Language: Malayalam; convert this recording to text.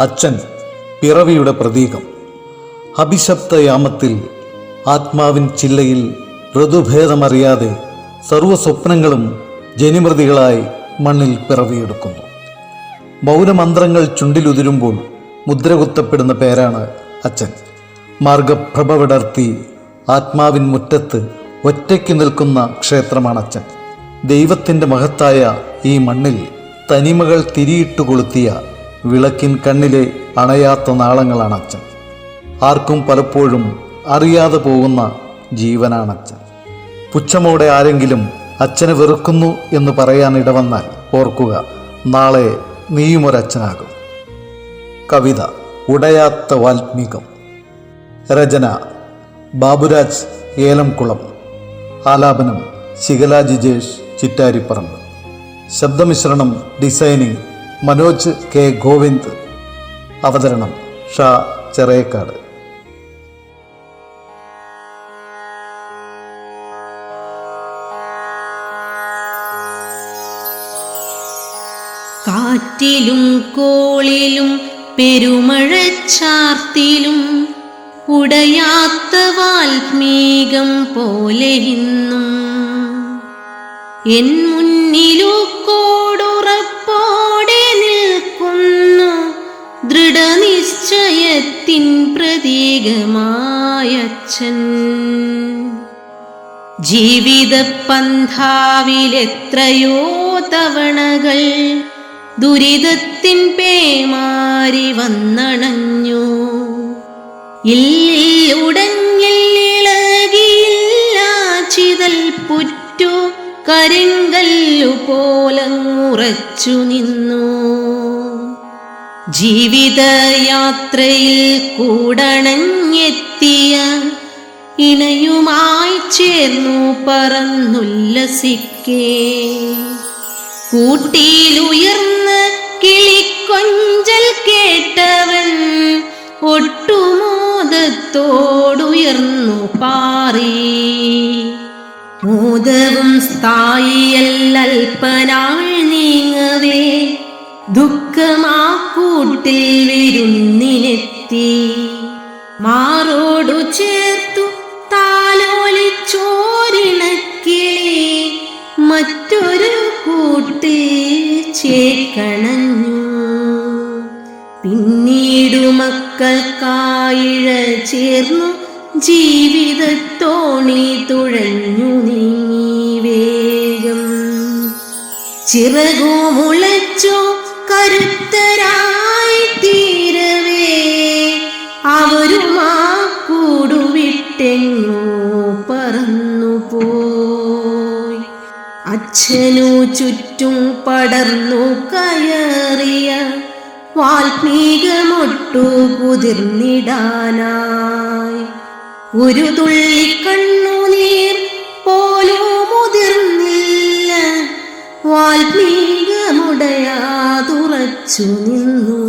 അച്ഛൻ പിറവിയുടെ പ്രതീകം. അഭിശപ്തയാമത്തിൽ ആത്മാവിൻ ചില്ലയിൽ ഋതുഭേദമറിയാതെ സർവസ്വപ്നങ്ങളും ജനിമൃതികളായി മണ്ണിൽ പിറവിയെടുക്കുന്നു. മൗനമന്ത്രങ്ങൾ ചുണ്ടിലുതിരുമ്പോൾ മുദ്രകുത്തപ്പെടുന്ന പേരാണ് അച്ഛൻ. മാർഗപ്രഭ വിടർത്തി ആത്മാവിൻ മുറ്റത്ത് ഒറ്റയ്ക്ക് നിൽക്കുന്ന ക്ഷേത്രമാണ് അച്ഛൻ. ദൈവത്തിൻ്റെ മഹത്തായ ഈ മണ്ണിൽ തനിമകൾ തിരിയിട്ട് കൊളുത്തിയ വിളക്കിൻ കണ്ണിലെ അണയാത്ത നാളങ്ങളാണ് അച്ഛൻ. ആർക്കും പലപ്പോഴും അറിയാതെ പോകുന്ന ജീവനാണ് അച്ഛൻ. പുച്ഛമോടെ ആരെങ്കിലും അച്ഛനെ വെറുക്കുന്നു എന്ന് പറയാൻ ഇടവന്നാൽ ഓർക്കുക, നാളെ നീയുമൊരച്ഛനാകും. കവിത ഉടയാത്ത വാൽമീകം. രചന ബാബുരാജ് ഏലംകുളം. ആലാപനം ശിഖല ജിജേഷ് ചിറ്റാരിപ്പറമ്പ്. ശബ്ദമിശ്രണം ഡിസൈനിങ് മനോജ് കെ ഗോവിന്ദ്. അവതരണം ഷാ ചെറേക്കാട്. കാറ്റിലും കോളിലും പെരുമഴച്ചാർത്തിലും ഉടയാത്ത വാൽമീകം പോലെ ഇന്നും എൻ മുന്നിലു കോടുറപ്പോടെ നിൽക്കുന്നു ദൃഢനിശ്ചയത്തിൻ പ്രതീകമായച്ഛൻ. ജീവിത പന്ഥാവിലെത്രയോ തവണകൾ ദുരിതത്തിൻ പേമാരി വന്നണഞ്ഞു. ഉടഞ്ഞിളിളകിയില്ല ചിതൽ പുറ്റു കരിങ്കല്ലു പോലങ്ങുറച്ചു നിന്നു. ജീവിതയാത്രയിൽ കൂടണഞ്ഞെത്തിയ ഇണയുമായി ചേർന്നു പറന്നുല്ലസിക്കേ. കൂട്ടിയിലുയർന്ന കിളിക്കൊഞ്ചൽ കേട്ടവൻ ഒട്ടുമോദത്തോടുയർന്നു പാറി. മോദവും സ്ഥായിയല്ലൽപ്പനാൾ നീങ്ങവേ ദുഃഖമാ കൂട്ടിൽ വിരുന്നിനെത്തി. മാറോടു ചേർത്തു താലോലിച്ചോരിണക്കിളി മറ്റൊരു കൂട്ടിൽ ചേക്കണഞ്ഞു. പിന്നീടു മക്കൾക്കായിഴ ചേർന്നു ജീവിതത്തോണി തുഴഞ്ഞു നീങ്ങി വേഗം. ചിറകു മുളച്ചു കരുത്തരായി തീരവേ അവരുമാ കൂടുവിട്ടെങ്ങോ പറന്നുപോയി. അച്ഛനു ചുറ്റും പടർന്നു കയറിയ വാൽമീകമൊട്ടു കുതിർന്നിടാനായി ഒരു തുള്ളി കണ്ണുനീർ പോലും മുതിർന്നില്ല. വാൽമീകമുടയാതുറച്ചു നിന്നു.